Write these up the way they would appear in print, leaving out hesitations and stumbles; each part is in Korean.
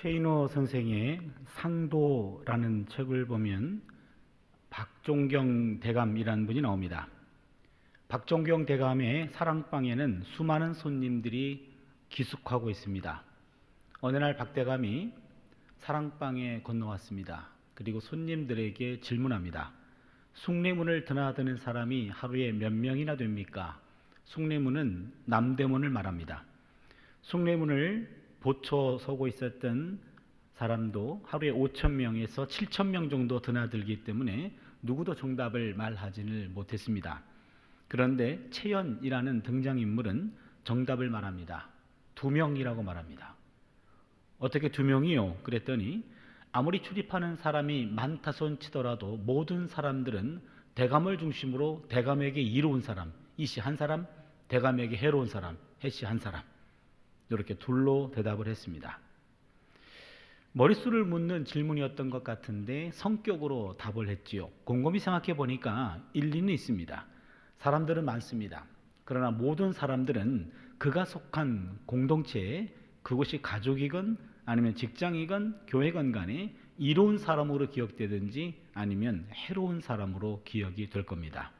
최인호 선생의 상도라는 책을 보면 박종경 대감이라는 분이 나옵니다. 박종경 대감의 사랑방에는 수많은 손님들이 기숙하고 있습니다. 어느 날 박 대감이 사랑방에 건너왔습니다. 그리고 손님들에게 질문합니다. 숭례문을 드나드는 사람이 하루에 몇 명이나 됩니까? 숭례문은 남대문을 말합니다. 숭례문을 보초 서고 있었던 사람도 하루에 5,000명에서 7,000명 정도 드나들기 때문에 누구도 정답을 말하지를 못했습니다. 그런데 채연이라는 등장인물은 정답을 말합니다. 2명이라고 말합니다. 어떻게 2명이요? 그랬더니 아무리 출입하는 사람이 많다 손치더라도 모든 사람들은 대감을 중심으로 대감에게 이로운 사람, 이씨 한 사람, 대감에게 해로운 사람, 해씨 한 사람, 이렇게 둘로 대답을 했습니다. 머릿수를 묻는 질문이었던 것 같은데 성격으로 답을 했지요. 곰곰이 생각해 보니까 일리는 있습니다. 사람들은 많습니다. 그러나 모든 사람들은 그가 속한 공동체에, 그곳이 가족이건 아니면 직장이건 교회건 간에 이로운 사람으로 기억되든지 아니면 해로운 사람으로 기억이 될 겁니다.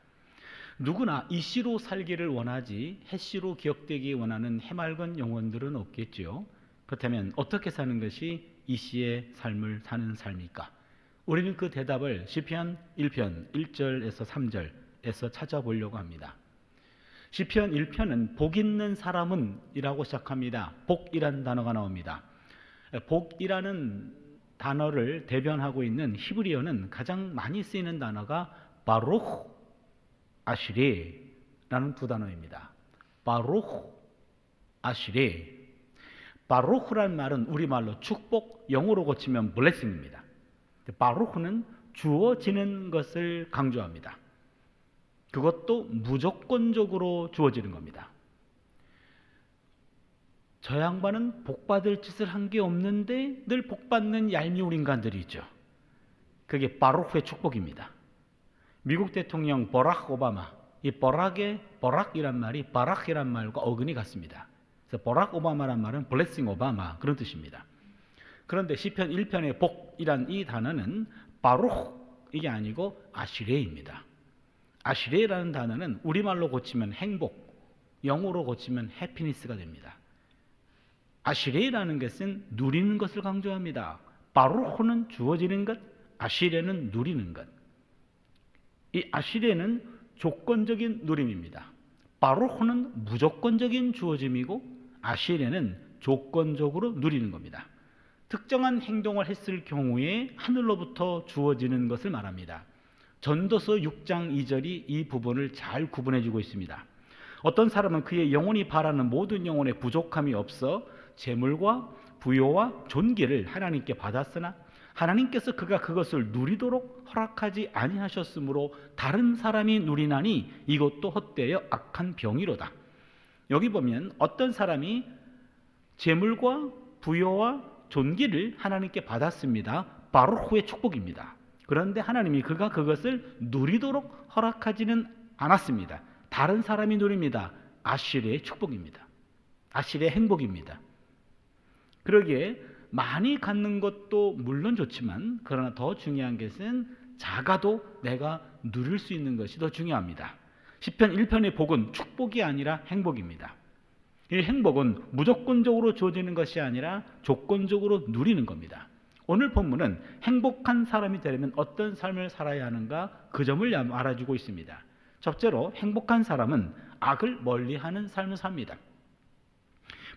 누구나 이씨로 살기를 원하지 해씨로 기억되기 원하는 해맑은 영혼들은 없겠지요. 그렇다면 어떻게 사는 것이 이씨의 삶을 사는 삶일까? 우리는 그 대답을 시편 1편 1절에서 3절에서 찾아보려고 합니다. 시편 1편은 복 있는 사람은 이라고 시작합니다. 복이라는 단어가 나옵니다. 복이라는 단어를 대변하고 있는 히브리어는 가장 많이 쓰이는 단어가 바루흐, 아시레라는 두 단어입니다. 바루흐, 아시레. 바루흐란 말은 우리말로 축복, 영어로 고치면 블레싱입니다. 바루흐는 주어지는 것을 강조합니다. 그것도 무조건적으로 주어지는 겁니다. 저 양반은 복받을 짓을 한 게 없는데 늘 복받는 얄미운 인간들이 있죠. 그게 바루흐의 축복입니다. 미국 대통령 버락 오바마, 이 버락이란 말이 바락이란 말과 어근이 같습니다. 그래서 버락 오바마란 말은 블레싱 오바마, 그런 뜻입니다. 그런데 시편 1편의 복이란 이 단어는 바루흐, 이게 아니고 아시레입니다. 아시레라는 단어는 우리말로 고치면 행복, 영어로 고치면 해피니스가 됩니다. 아시레라는 것은 누리는 것을 강조합니다. 바루흐는 주어지는 것, 아시레는 누리는 것. 이 아시레는 조건적인 누림입니다. 바루흐는 무조건적인 주어짐이고 아시레는 조건적으로 누리는 겁니다. 특정한 행동을 했을 경우에 하늘로부터 주어지는 것을 말합니다. 전도서 6장 2절이 이 부분을 잘 구분해주고 있습니다. 어떤 사람은 그의 영혼이 바라는 모든 영혼에 부족함이 없어 재물과 부요와 존귀를 하나님께 받았으나 하나님께서 그가 그것을 누리도록 허락하지 아니하셨으므로 다른 사람이 누리나니 이것도 헛되어 악한 병이로다. 여기 보면 어떤 사람이 재물과 부요와 존귀를 하나님께 받았습니다. 바루흐의 축복입니다. 그런데 하나님이 그가 그것을 누리도록 허락하지는 않았습니다. 다른 사람이 누립니다. 아시레의 축복입니다. 아시레의 행복입니다. 그러기에 많이 갖는 것도 물론 좋지만 그러나 더 중요한 것은 작아도 내가 누릴 수 있는 것이 더 중요합니다. 시편 1편의 복은 축복이 아니라 행복입니다. 이 행복은 무조건적으로 주어지는 것이 아니라 조건적으로 누리는 겁니다. 오늘 본문은 행복한 사람이 되려면 어떤 삶을 살아야 하는가, 그 점을 알아주고 있습니다. 첫째로 행복한 사람은 악을 멀리하는 삶을 삽니다.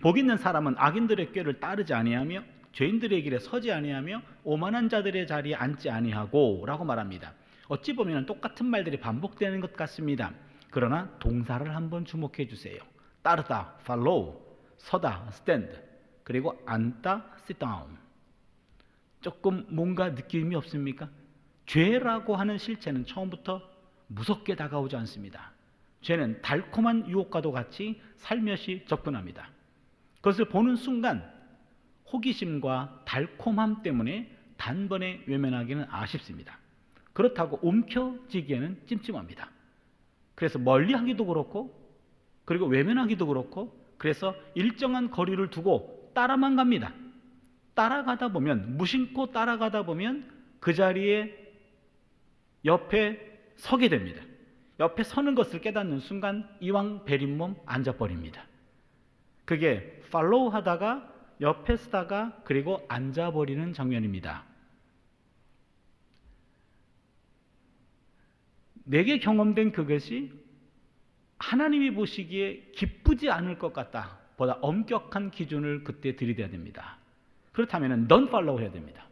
복 있는 사람은 악인들의 꾀를 따르지 아니하며 죄인들의 길에 서지 아니하며 오만한 자들의 자리에 앉지 아니하고 라고 말합니다. 어찌 보면 똑같은 말들이 반복되는 것 같습니다. 그러나 동사를 한번 주목해 주세요. 따르다, follow, 서다, stand, 그리고 앉다, sit down. 조금 뭔가 느낌이 없습니까? 죄라고 하는 실체는 처음부터 무섭게 다가오지 않습니다. 죄는 달콤한 유혹과도 같이 살며시 접근합니다. 그것을 보는 순간 호기심과 달콤함 때문에 단번에 외면하기는 아쉽습니다. 그렇다고 움켜쥐기에는 찜찜합니다. 그래서 멀리하기도 그렇고 그리고 외면하기도 그렇고 그래서 일정한 거리를 두고 따라만 갑니다. 따라가다 보면, 무심코 따라가다 보면 그 자리에 옆에 서게 됩니다. 옆에 서는 것을 깨닫는 순간 이왕 베린 몸 앉아버립니다. 그게 팔로우 하다가 옆에 서다가 그리고 앉아버리는 장면입니다. 내게 경험된 그것이 하나님이 보시기에 기쁘지 않을 것 같다 보다 엄격한 기준을 그때 들이대야 됩니다. 그렇다면 넌 팔로우 해야 됩니다.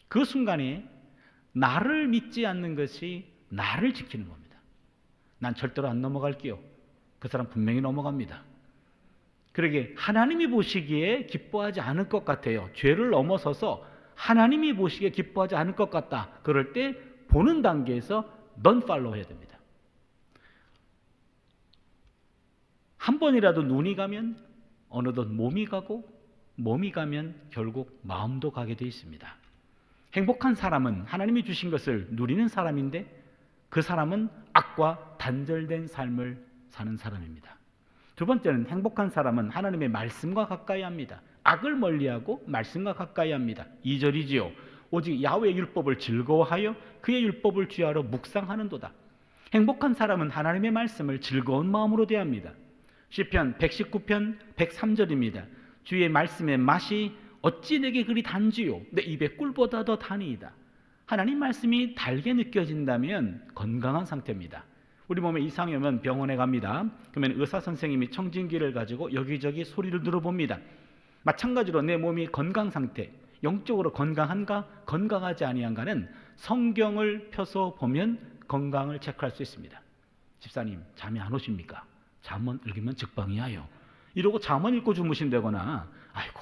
그 순간에 나를 믿지 않는 것이 나를 지키는 겁니다. 난 절대로 안 넘어갈게요. 그 사람 분명히 넘어갑니다. 그러게 하나님이 보시기에 기뻐하지 않을 것 같아요. 죄를 넘어서서 하나님이 보시기에 기뻐하지 않을 것 같다. 그럴 때 보는 단계에서 넌 팔로우 해야 됩니다. 한 번이라도 눈이 가면 어느덧 몸이 가고, 몸이 가면 결국 마음도 가게 되어 있습니다. 행복한 사람은 하나님이 주신 것을 누리는 사람인데 그 사람은 악과 단절된 삶을 사는 사람입니다. 두 번째는 행복한 사람은 하나님의 말씀과 가까이 합니다. 악을 멀리하고 말씀과 가까이 합니다. 2절이지요. 오직 야훼의 율법을 즐거워하여 그의 율법을 주야로 묵상하는도다. 행복한 사람은 하나님의 말씀을 즐거운 마음으로 대합니다. 시편 119편 103절입니다. 주의 말씀의 맛이 어찌 내게 그리 단지요 내 입에 꿀보다 더 다니이다. 하나님 말씀이 달게 느껴진다면 건강한 상태입니다. 우리 몸에 이상이 오면 병원에 갑니다. 그러면 의사 선생님이 청진기를 가지고 여기저기 소리를 들어봅니다. 마찬가지로 내 몸이 건강 상태, 영적으로 건강한가 건강하지 아니한가는 성경을 펴서 보면 건강을 체크할 수 있습니다. 집사님 잠이 안 오십니까? 잠만 읽으면 직방이야요. 이러고 잠만 읽고 주무신다거나, 아이고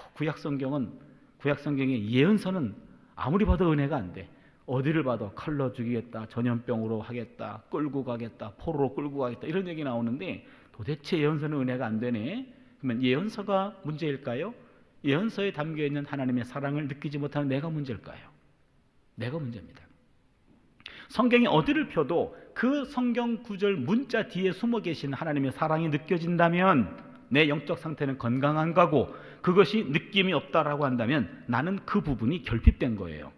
구약성경의 예언서는 아무리 봐도 은혜가 안 돼. 어디를 봐도 칼로 죽이겠다, 전염병으로 하겠다, 끌고 가겠다, 포로로 끌고 가겠다 이런 얘기 나오는데 도대체 예언서는 은혜가 안 되네. 그러면 예언서가 문제일까요? 예언서에 담겨있는 하나님의 사랑을 느끼지 못하는 내가 문제일까요? 내가 문제입니다. 성경이 어디를 펴도 그 성경 구절 문자 뒤에 숨어 계신 하나님의 사랑이 느껴진다면 내 영적 상태는 건강한 거고, 그것이 느낌이 없다라고 한다면 나는 그 부분이 결핍된 거예요.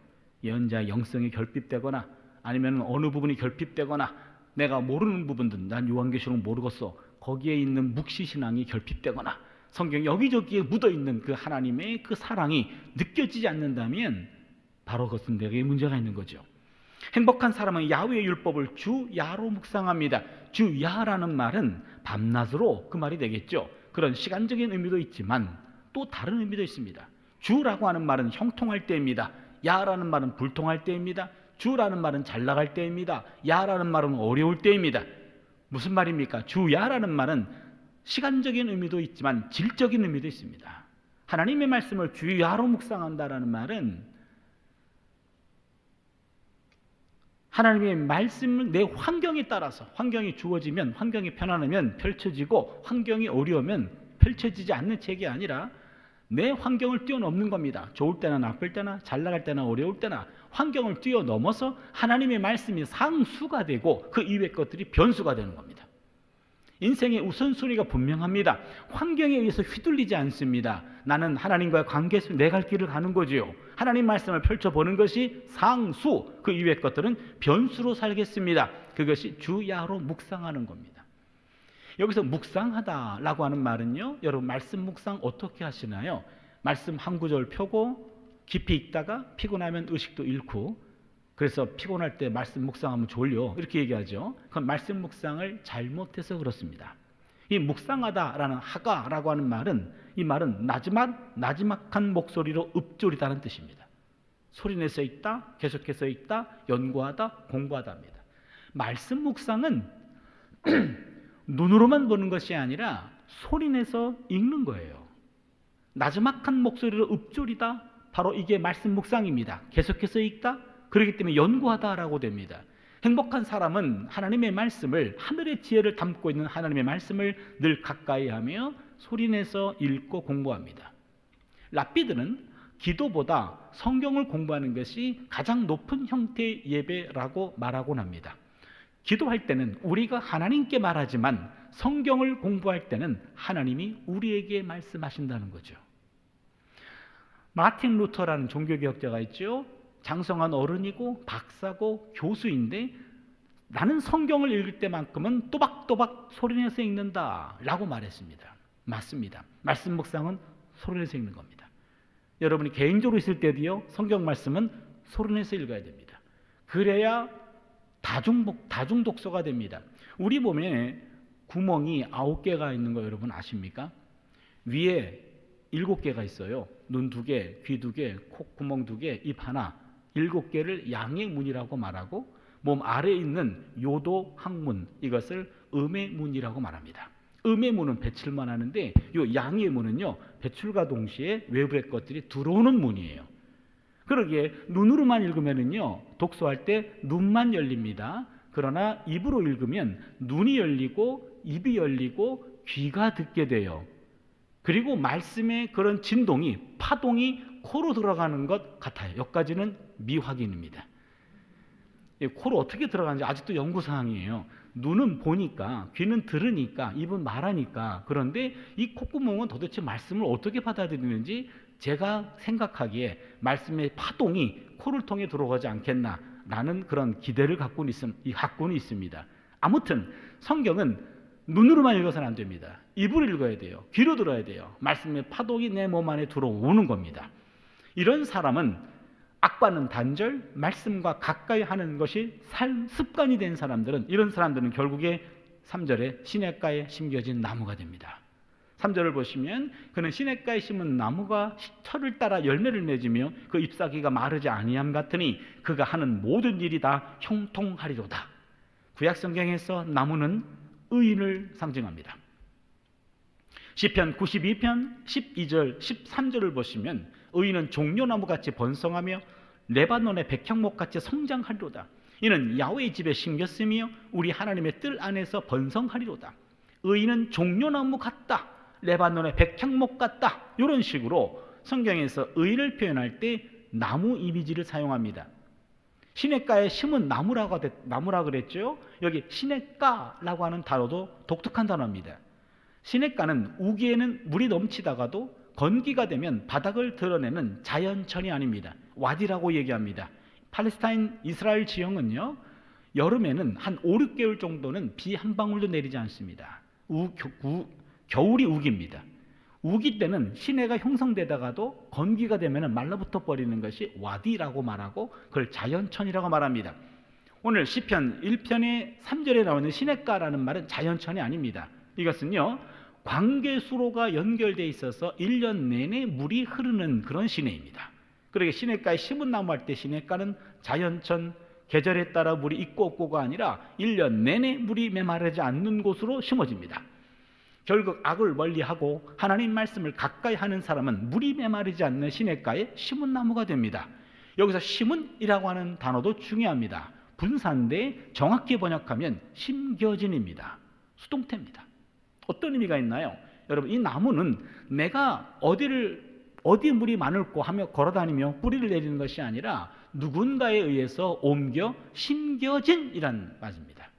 예언자의 영성이 결핍되거나 아니면 어느 부분이 결핍되거나 내가 모르는 부분들, 난 요한계시록 모르겠어, 거기에 있는 묵시신앙이 결핍되거나 성경 여기저기에 묻어있는 그 하나님의 그 사랑이 느껴지지 않는다면 바로 그것은 내게 문제가 있는 거죠. 행복한 사람은 야훼의 율법을 주야로 묵상합니다. 주야라는 말은 밤낮으로 그 말이 되겠죠. 그런 시간적인 의미도 있지만 또 다른 의미도 있습니다. 주라고 하는 말은 형통할 때입니다. 야라는 말은 불통할 때입니다. 주라는 말은 잘 나갈 때입니다. 야라는 말은 어려울 때입니다. 무슨 말입니까? 주야라는 말은 시간적인 의미도 있지만 질적인 의미도 있습니다. 하나님의 말씀을 주야로 묵상한다라는 말은 하나님의 말씀을 내 환경에 따라서, 환경이 주어지면, 환경이 편안하면 펼쳐지고 환경이 어려우면 펼쳐지지 않는 책이 아니라 내 환경을 뛰어넘는 겁니다. 좋을 때나 나쁠 때나 잘 나갈 때나 어려울 때나 환경을 뛰어넘어서 하나님의 말씀이 상수가 되고 그 이외의 것들이 변수가 되는 겁니다. 인생의 우선순위가 분명합니다. 환경에 의해서 휘둘리지 않습니다. 나는 하나님과의 관계에서 내 갈 길을 가는 거지요. 하나님 말씀을 펼쳐보는 것이 상수, 그 이외의 것들은 변수로 살겠습니다. 그것이 주야로 묵상하는 겁니다. 여기서 묵상하다라고 하는 말은요, 여러분 말씀 묵상 어떻게 하시나요? 말씀 한 구절 펴고 깊이 읽다가 피곤하면 의식도 잃고, 그래서 피곤할 때 말씀 묵상하면 졸려 이렇게 얘기하죠. 그건 말씀 묵상을 잘못해서 그렇습니다. 이 묵상하다라는 하가라고 하는 말은, 이 말은 나지막한 목소리로 읊조리다는 뜻입니다. 소리내서 읽다, 계속해서 읽다, 연구하다, 공부하다입니다. 말씀 묵상은 눈으로만 보는 것이 아니라 소리내서 읽는 거예요. 나지막한 목소리로 읊조리다, 바로 이게 말씀 묵상입니다. 계속해서 읽다, 그렇기 때문에 연구하다라고 됩니다. 행복한 사람은 하나님의 말씀을, 하늘의 지혜를 담고 있는 하나님의 말씀을 늘 가까이 하며 소리내서 읽고 공부합니다. 랍비들은 기도보다 성경을 공부하는 것이 가장 높은 형태의 예배라고 말하곤 합니다. 기도할 때는 우리가 하나님께 말하지만 성경을 공부할 때는 하나님이 우리에게 말씀하신다는 거죠. 마틴 루터라는 종교개혁자가 있죠. 장성한 어른이고 박사고 교수인데 나는 성경을 읽을 때만큼은 또박또박 소리내서 읽는다 라고 말했습니다. 맞습니다. 말씀 묵상은 소리내서 읽는 겁니다. 여러분이 개인적으로 있을 때도요, 성경 말씀은 소리내서 읽어야 됩니다. 그래야 다중 독서가 됩니다. 우리 몸에 구멍이 9개가 있는 거 여러분 아십니까? 위에 7개가 있어요. 눈 2개, 귀 2개, 콧구멍 2개, 입 하나, 7개를 양의 문이라고 말하고 몸 아래에 있는 요도 항문, 이것을 음의 문이라고 말합니다. 음의 문은 배출만 하는데 이 양의 문은요, 배출과 동시에 외부의 것들이 들어오는 문이에요. 그러기에 눈으로만 읽으면은요, 독서할 때 눈만 열립니다. 그러나 입으로 읽으면 눈이 열리고 입이 열리고 귀가 듣게 돼요. 그리고 말씀의 그런 진동이, 파동이 코로 들어가는 것 같아요. 여기까지는 미확인입니다. 코로 어떻게 들어가는지 아직도 연구사항이에요. 눈은 보니까, 귀는 들으니까, 입은 말하니까. 그런데 이 콧구멍은 도대체 말씀을 어떻게 받아들이는지 제가 생각하기에 말씀의 파동이 코를 통해 들어가지 않겠나라는 그런 기대를 갖고는 있습니다. 아무튼 성경은 눈으로만 읽어서는 안 됩니다. 입으로 읽어야 돼요. 귀로 들어야 돼요. 말씀의 파동이 내 몸 안에 들어오는 겁니다. 이런 사람은 악과는 단절, 말씀과 가까이 하는 것이 습관이 된 사람들은, 이런 사람들은 결국에 3절에 시냇가에 심겨진 나무가 됩니다. 3절을 보시면 그는 시냇가에 심은 나무가 철을 따라 열매를 맺으며 그 잎사귀가 마르지 아니함 같으니 그가 하는 모든 일이 다 형통하리로다. 구약성경에서 나무는 의인을 상징합니다. 시편 92편 12절 13절을 보시면 의인은 종려나무같이 번성하며 레바논의 백향목같이 성장하리로다. 이는 야훼의 집에 심겼으며 우리 하나님의 뜰 안에서 번성하리로다. 의인은 종려나무 같다, 레바논의 백향목 같다. 이런 식으로 성경에서 의인을 표현할 때 나무 이미지를 사용합니다. 시냇가에 심은 나무라 그랬죠. 여기 시냇가라고 하는 단어도 독특한 단어입니다. 시냇가는 우기에는 물이 넘치다가도 건기가 되면 바닥을 드러내는 자연천이 아닙니다. 와디라고 얘기합니다. 팔레스타인 이스라엘 지형은요, 여름에는 한 5, 6개월 정도는 비 한 방울도 내리지 않습니다. 겨울이 우기입니다. 우기 때는 시내가 형성되다가도 건기가 되면 말라붙어 버리는 것이 와디라고 말하고 그걸 자연천이라고 말합니다. 오늘 시편 1편의 3절에 나오는 시냇가라는 말은 자연천이 아닙니다. 이것은요, 광개수로가 연결되어 있어서 1년 내내 물이 흐르는 그런 시내입니다. 그러게 시냇가에 심은 나무 할 때 시냇가는 자연천, 계절에 따라 물이 있고 없고가 아니라 1년 내내 물이 메마르지 않는 곳으로 심어집니다. 결국 악을 멀리하고 하나님 말씀을 가까이 하는 사람은 물이 메마르지 않는 시냇가에 심은 나무가 됩니다. 여기서 심은이라고 하는 단어도 중요합니다. 분사인데 정확히 번역하면 심겨진입니다. 수동태입니다. 어떤 의미가 있나요? 여러분, 이 나무는 내가 어디 물이 많을고 하며 걸어다니며 뿌리를 내리는 것이 아니라 누군가에 의해서 옮겨 심겨진이란 말입니다.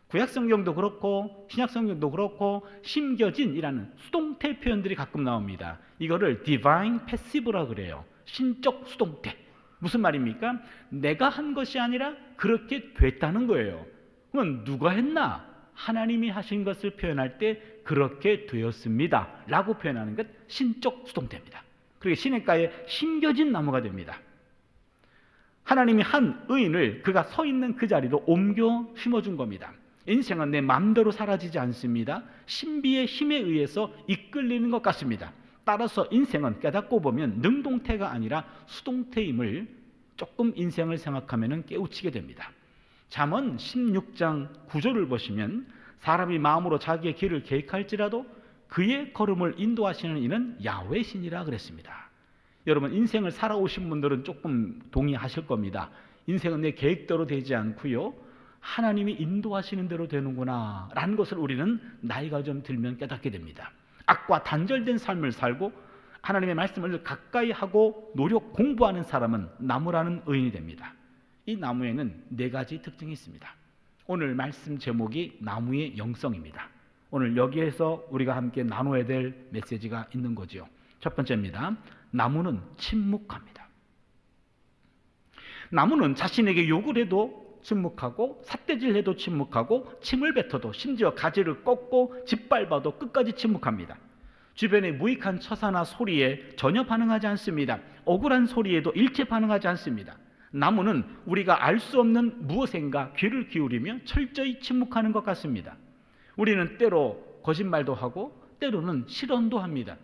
구약성경도 그렇고 신약성경도 그렇고 심겨진이라는 수동태 표현들이 가끔 나옵니다. 이거를 divine passive라고 그래요. 신적 수동태. 무슨 말입니까? 내가 한 것이 아니라 그렇게 됐다는 거예요. 그러면 누가 했나? 하나님이 하신 것을 표현할 때 그렇게 되었습니다 라고 표현하는 것, 신적 수동태입니다. 그리고 시냇가에 심겨진 나무가 됩니다. 하나님이 한 의인을 그가 서 있는 그 자리로 옮겨 심어준 겁니다. 인생은 내 마음대로 사라지지 않습니다. 신비의 힘에 의해서 이끌리는 것 같습니다. 따라서 인생은 깨닫고 보면 능동태가 아니라 수동태임을 조금 인생을 생각하면 깨우치게 됩니다. 잠언 16장 9절을 보시면 사람이 마음으로 자기의 길을 계획할지라도 그의 걸음을 인도하시는 이는 야훼 신이라 그랬습니다. 여러분, 인생을 살아오신 분들은 조금 동의하실 겁니다. 인생은 내 계획대로 되지 않고요, 하나님이 인도하시는 대로 되는구나 라는 것을 우리는 나이가 좀 들면 깨닫게 됩니다. 악과 단절된 삶을 살고 하나님의 말씀을 가까이 하고 노력 공부하는 사람은 나무라는 의인이 됩니다. 이 나무에는 4가지 특징이 있습니다. 오늘 말씀 제목이 나무의 영성입니다. 오늘 여기에서 우리가 함께 나눠야 될 메시지가 있는 거죠. 첫 번째입니다. 나무는 침묵합니다. 나무는 자신에게 욕을 해도 침묵하고 삿대질해도 침묵하고 침을 뱉어도 심지어 가지를 꺾고 짓밟아도 끝까지 침묵합니다. 주변의 무익한 처사나 소리에 전혀 반응하지 않습니다. 억울한 소리에도 일체 반응하지 않습니다. 나무는 우리가 알 수 없는 무엇인가 귀를 기울이며 철저히 침묵하는 것 같습니다. 우리는 때로 거짓말도 하고 때로는 실언도 합니다.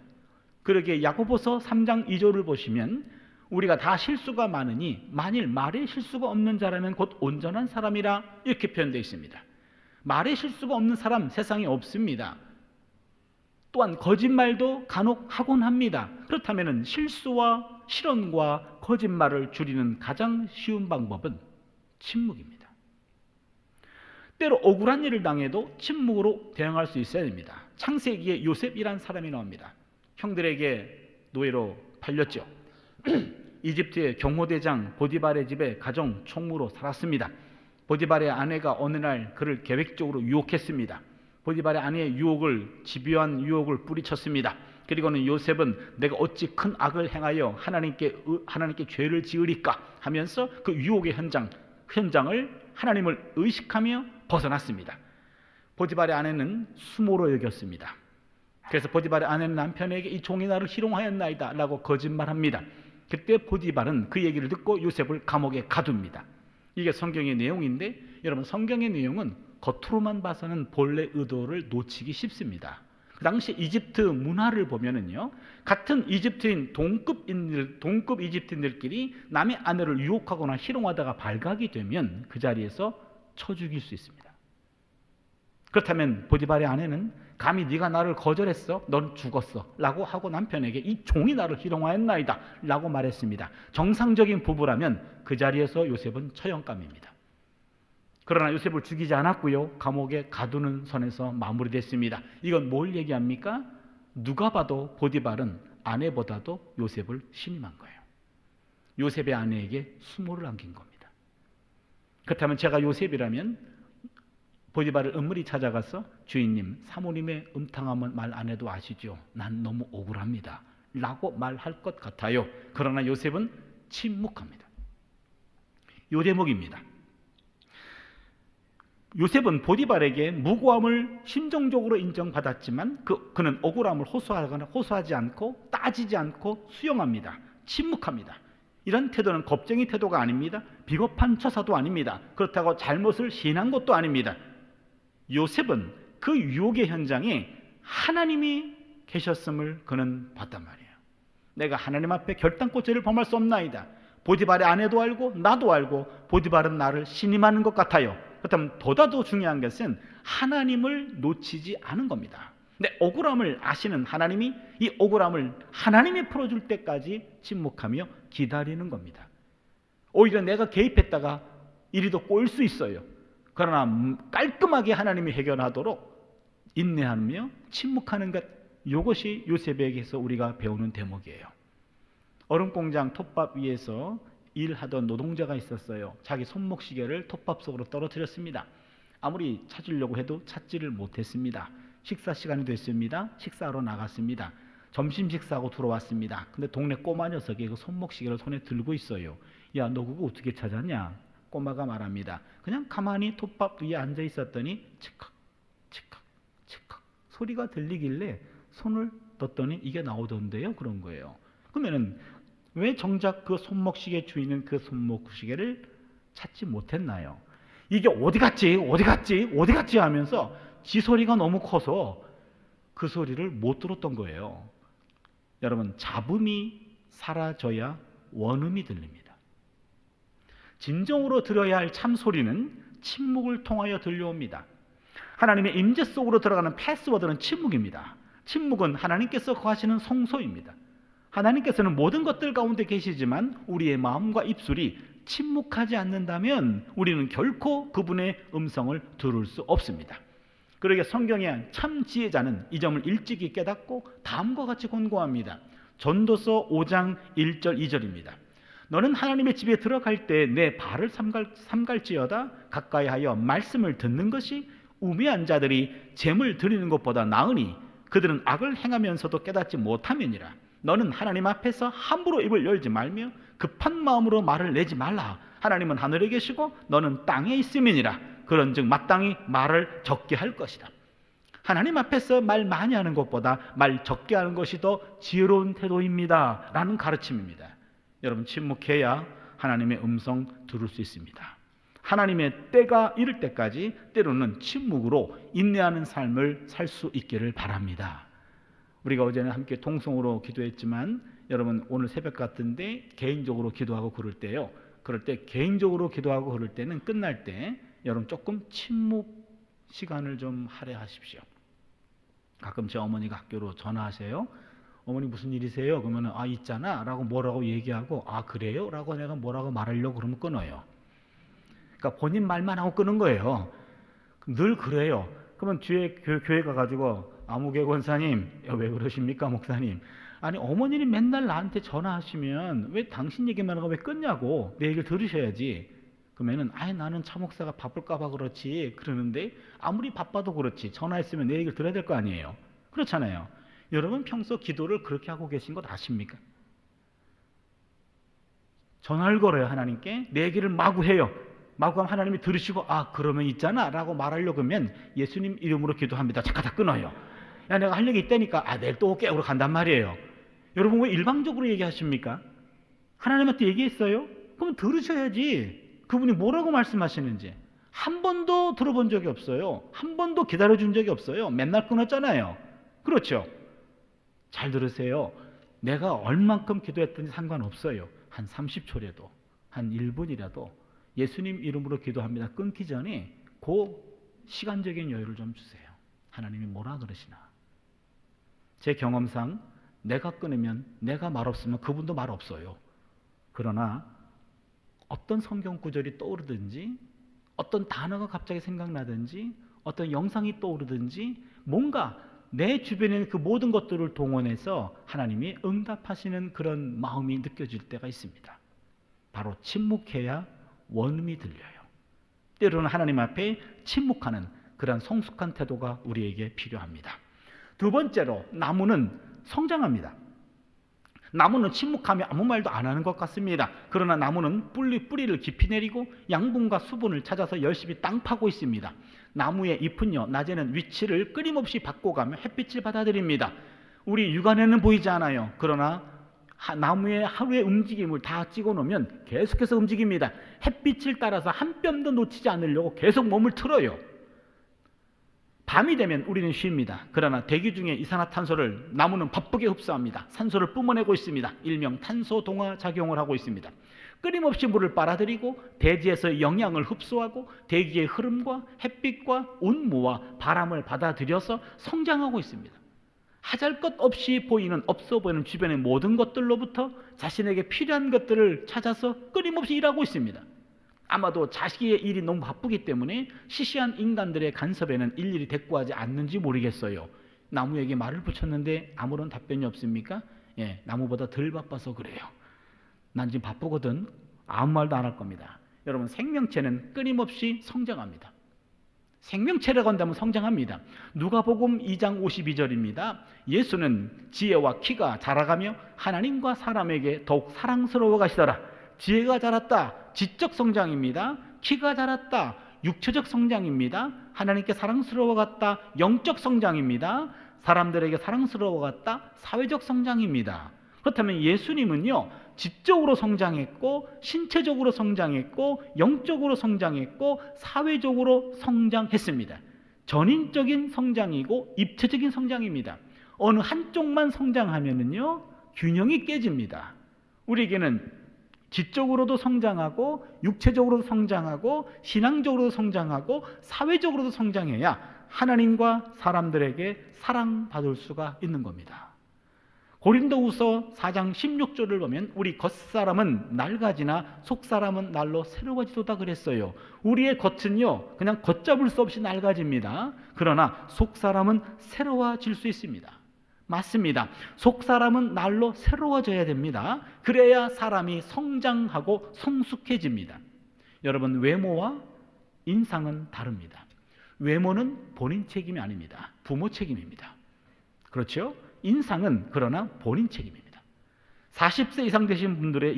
그러기에 야고보서 3장 2절을 보시면 우리가 다 실수가 많으니 만일 말에 실수가 없는 자라면 곧 온전한 사람이라 이렇게 표현되어 있습니다. 말에 실수가 없는 사람 세상에 없습니다. 또한 거짓말도 간혹 하곤 합니다. 그렇다면 실수와 실언과 거짓말을 줄이는 가장 쉬운 방법은 침묵입니다. 때로 억울한 일을 당해도 침묵으로 대응할 수 있어야 됩니다. 창세기에 요셉이란 사람이 나옵니다. 형들에게 노예로 팔렸죠. 이집트의 경호대장 보디발의 집에 가정 총무로 살았습니다. 보디발의 아내가 어느 날 그를 계획적으로 유혹했습니다. 보디발의 아내의 유혹을 집요한 유혹을 뿌리쳤습니다. 그리고는 요셉은 내가 어찌 큰 악을 행하여 하나님께 죄를 지으리까 하면서 그 유혹의 현장을 하나님을 의식하며 벗어났습니다. 보디발의 아내는 수모로 여겼습니다. 그래서 보디발의 아내는 남편에게 이 종이 나를 희롱하였나이다 라고 거짓말합니다. 그때 보디발은 그 얘기를 듣고 요셉을 감옥에 가둡니다. 이게 성경의 내용인데 여러분, 성경의 내용은 겉으로만 봐서는 본래 의도를 놓치기 쉽습니다. 그 당시 이집트 문화를 보면은요, 같은 이집트인 동급 이집트인들끼리 남의 아내를 유혹하거나 희롱하다가 발각이 되면 그 자리에서 쳐 죽일 수 있습니다. 그렇다면 보디발의 아내는 감히 네가 나를 거절했어? 넌 죽었어 라고 하고 남편에게 이 종이 나를 희롱하였나이다 라고 말했습니다. 정상적인 부부라면 그 자리에서 요셉은 처형감입니다. 그러나 요셉을 죽이지 않았고요, 감옥에 가두는 선에서 마무리됐습니다. 이건 뭘 얘기합니까? 누가 봐도 보디발은 아내보다도 요셉을 신임한 거예요. 요셉의 아내에게 수모를 안긴 겁니다. 그렇다면 제가 요셉이라면 보디발을 은밀히 찾아가서 주인님, 사모님의 음탕한 말 안 해도 아시죠? 난 너무 억울합니다 라고 말할 것 같아요. 그러나 요셉은 침묵합니다. 요 대목입니다. 요셉은 보디발에게 무고함을 심정적으로 인정받았지만 그는 억울함을 호소하지 않고 따지지 않고 수용합니다. 침묵합니다. 이런 태도는 겁쟁이 태도가 아닙니다. 비겁한 처사도 아닙니다. 그렇다고 잘못을 시인한 것도 아닙니다. 요셉은 그 유혹의 현장에 하나님이 계셨음을 그는 봤단 말이에요. 내가 하나님 앞에 결단코 죄를 범할 수 없나이다. 보디발의 아내도 알고 나도 알고 보디발은 나를 신임하는 것 같아요. 그렇다면 보다도 중요한 것은 하나님을 놓치지 않은 겁니다. 내 억울함을 아시는 하나님이 이 억울함을 하나님이 풀어줄 때까지 침묵하며 기다리는 겁니다. 오히려 내가 개입했다가 일이 더 꼬일 수 있어요. 그러나 깔끔하게 하나님이 해결하도록 인내하며 침묵하는 것, 이것이 요셉에게서 우리가 배우는 대목이에요. 얼음공장 톱밥 위에서 일하던 노동자가 있었어요. 자기 손목시계를 톱밥 속으로 떨어뜨렸습니다. 아무리 찾으려고 해도 찾지를 못했습니다. 식사 시간이 됐습니다. 식사하러 나갔습니다. 점심 식사하고 들어왔습니다. 근데 동네 꼬마 녀석이 그 손목시계를 손에 들고 있어요. 야, 너 그거 어떻게 찾았냐? 꼬마가 말합니다. 그냥 가만히 톱밥 위에 앉아 있었더니 치칵 치칵 치칵 소리가 들리길래 손을 떴더니 이게 나오던데요. 그런 거예요. 그러면은 왜 정작 그 손목시계 주인은 그 손목시계를 찾지 못했나요? 이게 어디 갔지 하면서 지 소리가 너무 커서 그 소리를 못 들었던 거예요. 여러분, 잡음이 사라져야 원음이 들립니다. 진정으로 들어야 할 참소리는 침묵을 통하여 들려옵니다. 하나님의 임재 속으로 들어가는 패스워드는 침묵입니다. 침묵은 하나님께서 거하시는 성소입니다. 하나님께서는 모든 것들 가운데 계시지만 우리의 마음과 입술이 침묵하지 않는다면 우리는 결코 그분의 음성을 들을 수 없습니다. 그러기에 성경의 참 지혜자는 이 점을 일찍이 깨닫고 다음과 같이 권고합니다. 전도서 5장 1절 2절입니다. 너는 하나님의 집에 들어갈 때 내 발을 삼갈지어다 가까이 하여 말씀을 듣는 것이 우매한 자들이 재물 드리는 것보다 나으니 그들은 악을 행하면서도 깨닫지 못함이니라. 너는 하나님 앞에서 함부로 입을 열지 말며 급한 마음으로 말을 내지 말라. 하나님은 하늘에 계시고 너는 땅에 있음이니라. 그런즉 마땅히 말을 적게 할 것이다. 하나님 앞에서 말 많이 하는 것보다 말 적게 하는 것이 더 지혜로운 태도입니다 라는 가르침입니다. 여러분, 침묵해야 하나님의 음성 들을 수 있습니다. 하나님의 때가 이를 때까지 때로는 침묵으로 인내하는 삶을 살 수 있기를 바랍니다. 우리가 어제는 함께 통성으로 기도했지만 여러분, 오늘 새벽 같은데 개인적으로 기도하고 그럴 때요, 그럴 때 개인적으로 기도하고 그럴 때는 끝날 때 여러분 조금 침묵 시간을 좀 할애하십시오. 가끔 제 어머니가 학교로 전화하세요. 어머니 무슨 일이세요? 그러면 아 있잖아 라고 뭐라고 얘기하고 아 그래요? 라고 내가 뭐라고 말하려고 그러면 끊어요. 그러니까 본인 말만 하고 끄는 거예요. 늘 그래요. 그러면 뒤에 교회 가가지고 아무개 권사님, 왜 그러십니까 목사님? 아니 어머니는 맨날 나한테 전화하시면 왜 당신 얘기만 하고 왜 끊냐고, 내 얘기를 들으셔야지. 그러면은 아예 나는 차 목사가 바쁠까 봐 그렇지 그러는데 아무리 바빠도 그렇지 전화했으면 내 얘기를 들어야 될 거 아니에요. 그렇잖아요. 여러분 평소 기도를 그렇게 하고 계신 것 아십니까? 전화를 걸어요 하나님께. 내 얘기를 마구 해요. 마구 하면 하나님이 들으시고 아 그러면 있잖아 라고 말하려고 하면 예수님 이름으로 기도합니다. 잠깐 다 끊어요. 야 내가 할 얘기 있다니까. 아 내일 또 깨우러 간단 말이에요. 여러분 왜 일방적으로 얘기하십니까? 하나님한테 얘기했어요? 그럼 들으셔야지. 그분이 뭐라고 말씀하시는지 한 번도 들어본 적이 없어요. 한 번도 기다려준 적이 없어요. 맨날 끊었잖아요. 그렇죠? 잘 들으세요. 내가 얼만큼 기도했든지 상관없어요. 한 30초라도 한 1분이라도 예수님 이름으로 기도합니다. 끊기 전에 그 시간적인 여유를 좀 주세요. 하나님이 뭐라 그러시나. 제 경험상 내가 끊으면 내가 말 없으면 그분도 말 없어요. 그러나 어떤 성경 구절이 떠오르든지 어떤 단어가 갑자기 생각나든지 어떤 영상이 떠오르든지 뭔가 내 주변에 있는 그 모든 것들을 동원해서 하나님이 응답하시는 그런 마음이 느껴질 때가 있습니다. 바로 침묵해야 원음이 들려요. 때로는 하나님 앞에 침묵하는 그런 성숙한 태도가 우리에게 필요합니다. 두 번째로 나무는 성장합니다. 나무는 침묵하며 아무 말도 안 하는 것 같습니다. 그러나 나무는 뿌리를 깊이 내리고 양분과 수분을 찾아서 열심히 땅 파고 있습니다. 나무의 잎은요, 낮에는 위치를 끊임없이 바꿔가며 햇빛을 받아들입니다. 우리 육안에는 보이지 않아요. 그러나 나무의 하루의 움직임을 다 찍어놓으면 계속해서 움직입니다. 햇빛을 따라서 한 뼘도 놓치지 않으려고 계속 몸을 틀어요. 밤이 되면 우리는 쉽니다. 그러나 대기 중에 이산화탄소를 나무는 바쁘게 흡수합니다. 산소를 뿜어내고 있습니다. 일명 탄소 동화 작용을 하고 있습니다. 끊임없이 물을 빨아들이고 대지에서 영양을 흡수하고 대기의 흐름과 햇빛과 온무와 바람을 받아들여서 성장하고 있습니다. 하잘 것 없이 보이는 없어 보이는 주변의 모든 것들로부터 자신에게 필요한 것들을 찾아서 끊임없이 일하고 있습니다. 아마도 자식의 일이 너무 바쁘기 때문에 시시한 인간들의 간섭에는 일일이 대꾸하지 않는지 모르겠어요. 나무에게 말을 붙였는데 아무런 답변이 없습니까? 예, 나무보다 덜 바빠서 그래요. 난 지금 바쁘거든. 아무 말도 안 할 겁니다. 여러분, 생명체는 끊임없이 성장합니다. 생명체라고 한다면 성장합니다. 누가복음 2장 52절입니다. 예수는 지혜와 키가 자라가며 하나님과 사람에게 더욱 사랑스러워 가시더라. 지혜가 자랐다. 지적 성장입니다. 키가 자랐다. 육체적 성장입니다. 하나님께 사랑스러워갔다. 영적 성장입니다. 사람들에게 사랑스러워갔다. 사회적 성장입니다. 그렇다면 예수님은요, 지적으로 성장했고 신체적으로 성장했고 영적으로 성장했고 사회적으로 성장했습니다. 전인적인 성장이고 입체적인 성장입니다. 어느 한쪽만 성장하면은요, 균형이 깨집니다. 우리에게는 지적으로도 성장하고 육체적으로도 성장하고 신앙적으로도 성장하고 사회적으로도 성장해야 하나님과 사람들에게 사랑받을 수가 있는 겁니다. 고린도후서 4장 16절을 보면 우리 겉사람은 낡아지나 속사람은 날로 새로워지도다 그랬어요. 우리의 겉은요 그냥 걷잡을 수 없이 낡아집니다. 그러나 속사람은 새로워질 수 있습니다. 맞습니다. 속사람은 날로 새로워져야 됩니다. 그래야 사람이 성장하고 성숙해집니다. 여러분, 외모와 인상은 다릅니다. 외모는 본인 책임이 아닙니다. 부모 책임입니다. 그렇죠? 인상은 그러나 본인 책임입니다. 40세 이상 되신 분들의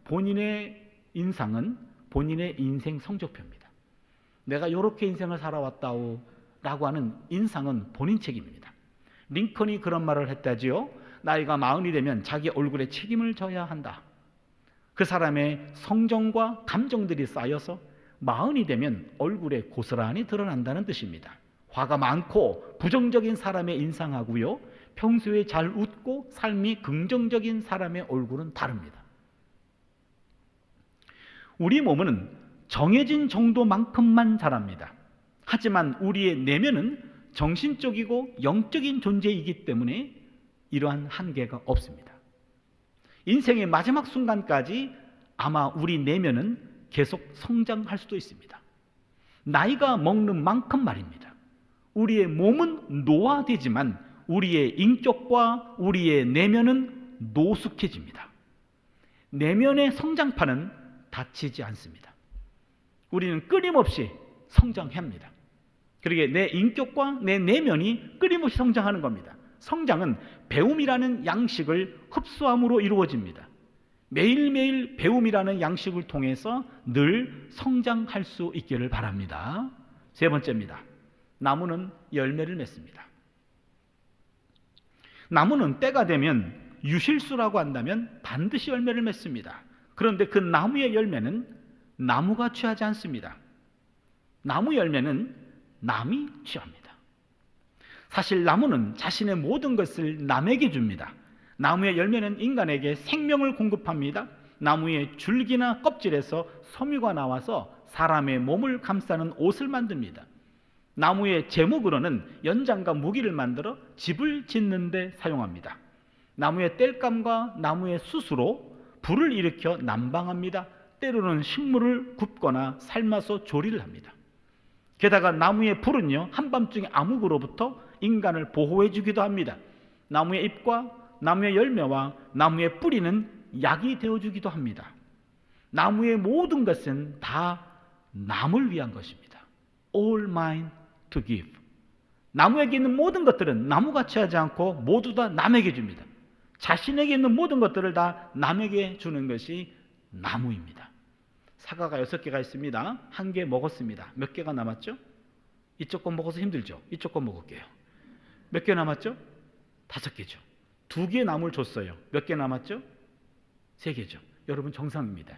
본인의 인상은 본인의 인생 성적표입니다. 내가 이렇게 인생을 살아왔다오 라고 하는 인상은 본인 책임입니다. 링컨이 그런 말을 했다지요. 나이가 40이 되면 자기 얼굴에 책임을 져야 한다. 그 사람의 성정과 감정들이 쌓여서 40이 되면 얼굴에 고스란히 드러난다는 뜻입니다. 화가 많고 부정적인 사람의 인상하고요, 평소에 잘 웃고 삶이 긍정적인 사람의 얼굴은 다릅니다. 우리 몸은 정해진 정도만큼만 자랍니다. 하지만 우리의 내면은 정신적이고 영적인 존재이기 때문에 이러한 한계가 없습니다. 인생의 마지막 순간까지 아마 우리 내면은 계속 성장할 수도 있습니다. 나이가 먹는 만큼 말입니다. 우리의 몸은 노화되지만 우리의 인격과 우리의 내면은 노숙해집니다. 내면의 성장판은 닫히지 않습니다. 우리는 끊임없이 성장합니다. 그러게 내 인격과 내 내면이 끊임없이 성장하는 겁니다. 성장은 배움이라는 양식을 흡수함으로 이루어집니다. 매일매일 배움이라는 양식을 통해서 늘 성장할 수 있기를 바랍니다. 세 번째입니다. 나무는 열매를 맺습니다. 나무는 때가 되면 유실수라고 한다면 반드시 열매를 맺습니다. 그런데 그 나무의 열매는 나무가 취하지 않습니다. 나무 열매는 남이 취합니다. 사실 나무는 자신의 모든 것을 남에게 줍니다. 나무의 열매는 인간에게 생명을 공급합니다. 나무의 줄기나 껍질에서 섬유가 나와서 사람의 몸을 감싸는 옷을 만듭니다. 나무의 제목으로는 연장과 무기를 만들어 집을 짓는 데 사용합니다. 나무의 땔감과 나무의 숯으로 불을 일으켜 난방합니다. 때로는 식물을 굽거나 삶아서 조리를 합니다. 게다가 나무의 불은요, 한밤중에 암흑으로부터 인간을 보호해 주기도 합니다. 나무의 잎과 나무의 열매와 나무의 뿌리는 약이 되어 주기도 합니다. 나무의 모든 것은 다 남을 위한 것입니다. All mine to give. 나무에게 있는 모든 것들은 나무가 취하지 않고 모두 다 남에게 줍니다. 자신에게 있는 모든 것들을 다 남에게 주는 것이 나무입니다. 사과가 6개가 있습니다. 1개 먹었습니다. 몇 개가 남았죠? 이쪽 거 먹어서 힘들죠? 이쪽 거 먹을게요. 몇 개 남았죠? 5개죠. 2개 나무를 줬어요. 몇 개 남았죠? 3개죠. 여러분 정상입니다.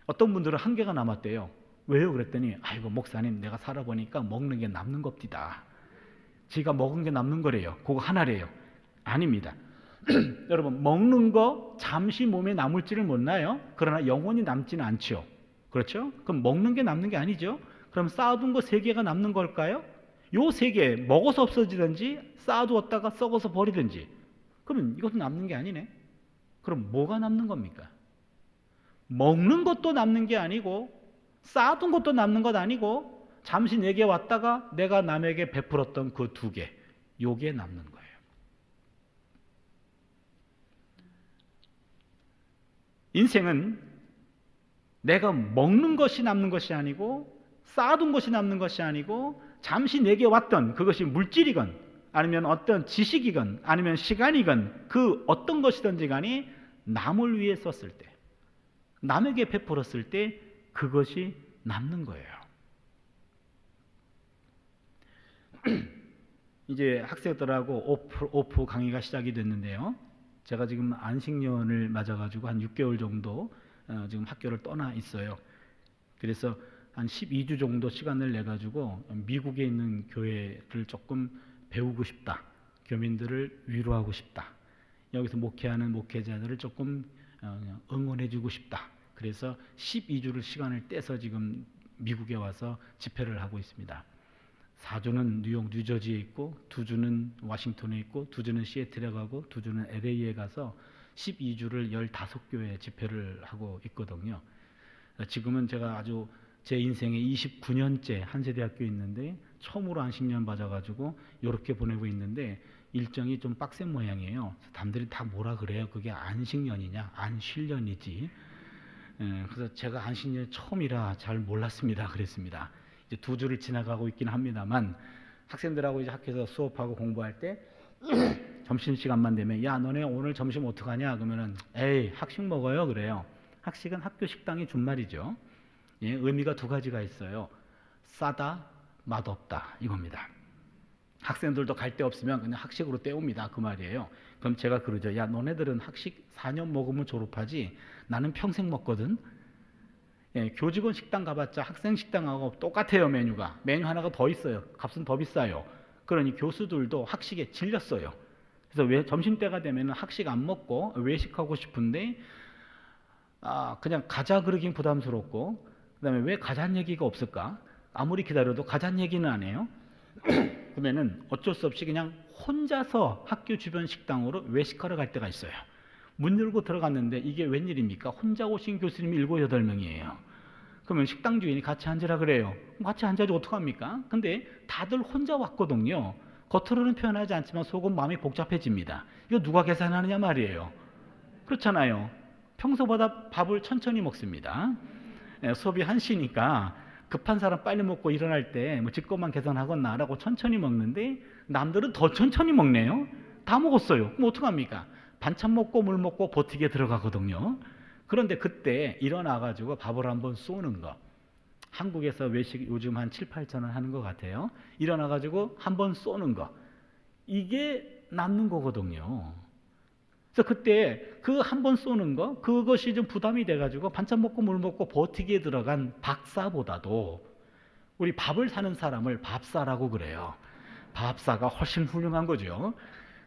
어떤 분들은 1개가 남았대요. 왜요? 그랬더니 아이고 목사님, 내가 살아보니까 먹는 게 남는 겁디다. 지가 먹은 게 남는 거래요. 그거 하나래요. 아닙니다. 여러분, 먹는 거 잠시 몸에 남을지를 몰라요. 그러나 영원히 남지는 않죠. 그렇죠? 그럼 먹는 게 남는 게 아니죠. 그럼 쌓아둔 거 3개가 남는 걸까요? 요 3개 먹어서 없어지든지 쌓아두었다가 썩어서 버리든지, 그러면 이것도 남는 게 아니네. 그럼 뭐가 남는 겁니까? 먹는 것도 남는 게 아니고 쌓아둔 것도 남는 것 아니고 잠시 내게 왔다가 내가 남에게 베풀었던 그 2개, 요게 남는 거예요. 인생은 내가 먹는 것이 남는 것이 아니고 쌓아둔 것이 남는 것이 아니고 잠시 내게 왔던 그것이 물질이건 아니면 어떤 지식이건 아니면 시간이건 그 어떤 것이든지 간에 남을 위해 썼을 때, 남에게 베풀었을 때 그것이 남는 거예요. 이제 학생들하고 오프 강의가 시작이 됐는데요. 제가 지금 안식년을 맞아가지고 한 6개월 정도 지금 학교를 떠나 있어요. 그래서 한 12주 정도 시간을 내가지고 미국에 있는 교회를 조금 배우고 싶다. 교민들을 위로하고 싶다. 여기서 목회하는 목회자들을 조금 응원해주고 싶다. 그래서 12주를 시간을 떼서 지금 미국에 와서 집회를 하고 있습니다. 4주는 뉴욕, 뉴저지에 있고 2주는 워싱턴에 있고 2주는 시애틀에 가고 2주는 LA에 가서 12주를 15교회 집회를 하고 있거든요. 지금은 제가 아주 제 인생의 29년째 한세대학교에 있는데 처음으로 안식년 맞아가지고 이렇게 보내고 있는데 일정이 좀 빡센 모양이에요. 남들이 다 뭐라 그래요? 그게 안식년이냐? 안쉴년이지. 그래서 제가 안식년 처음이라 잘 몰랐습니다. 그랬습니다. 이제 2주를 지나가고 있긴 합니다만 학생들하고 이제 학교에서 수업하고 공부할 때 점심시간만 되면 야 너네 오늘 점심 어떡하냐 그러면은 에이 학식 먹어요 그래요. 학식은 학교 식당의 준말이죠. 예, 의미가 두 가지가 있어요. 싸다 맛없다 이겁니다. 학생들도 갈 데 없으면 그냥 학식으로 때웁니다 그 말이에요. 그럼 제가 그러죠. 야 너네들은 학식 4년 먹으면 졸업하지 나는 평생 먹거든. 예, 교직원 식당 가봤자 학생 식당하고 똑같아요. 메뉴 하나가 더 있어요. 값은 더 비싸요. 그러니 교수들도 학식에 질렸어요. 그래서 왜 점심때가 되면 학식 안 먹고 외식하고 싶은데 그냥 가자 그러긴 부담스럽고 그다음에 왜 가자는 얘기가 없을까? 아무리 기다려도 가자는 얘기는 안 해요. 그러면은 어쩔 수 없이 그냥 혼자서 학교 주변 식당으로 외식하러 갈 때가 있어요. 문 열고 들어갔는데 이게 웬일입니까? 혼자 오신 교수님이 7, 8명이에요. 그러면 식당 주인이 같이 앉으라 그래요. 같이 앉아도 어떡합니까? 근데 다들 혼자 왔거든요. 겉으로는 표현하지 않지만 속은 마음이 복잡해집니다. 이거 누가 계산하느냐 말이에요. 그렇잖아요. 평소보다 밥을 천천히 먹습니다. 수업이 1시니까 급한 사람 빨리 먹고 일어날 때 뭐 지 것만 계산하거나 라고 천천히 먹는데 남들은 더 천천히 먹네요. 다 먹었어요. 그럼 어떡합니까? 반찬 먹고 물 먹고 버티게 들어가거든요. 그런데 그때 일어나가지고 밥을 한번 쏘는 거. 한국에서 외식 요즘 한 7, 8천 원 하는 것 같아요. 일어나가지고 한번 쏘는 거. 이게 남는 거거든요. 그래서 그때 그 한번 쏘는 거, 그것이 좀 부담이 돼가지고 반찬 먹고 물 먹고 버티기에 들어간 박사보다도 우리 밥을 사는 사람을 밥사라고 그래요. 밥사가 훨씬 훌륭한 거죠.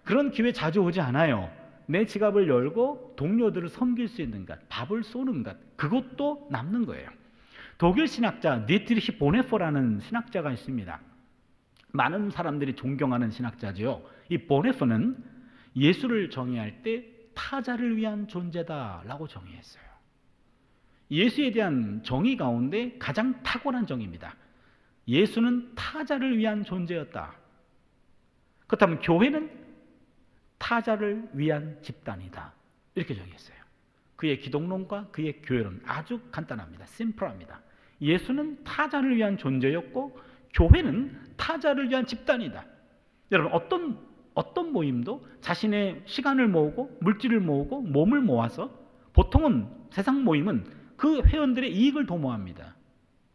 그런 기회 자주 오지 않아요. 내 지갑을 열고 동료들을 섬길 수 있는 것, 밥을 쏘는 것, 그것도 남는 거예요. 독일 신학자 디트리히 보네퍼라는 신학자가 있습니다. 많은 사람들이 존경하는 신학자죠. 이 보네퍼는 예수를 정의할 때 타자를 위한 존재다라고 정의했어요. 예수에 대한 정의 가운데 가장 탁월한 정의입니다. 예수는 타자를 위한 존재였다. 그렇다면 교회는 타자를 위한 집단이다. 이렇게 정의했어요. 그의 기독론과 그의 교회론 아주 간단합니다. 심플합니다. 예수는 타자를 위한 존재였고 교회는 타자를 위한 집단이다. 여러분 어떤 모임도 자신의 시간을 모으고 물질을 모으고 몸을 모아서 보통은 세상 모임은 그 회원들의 이익을 도모합니다.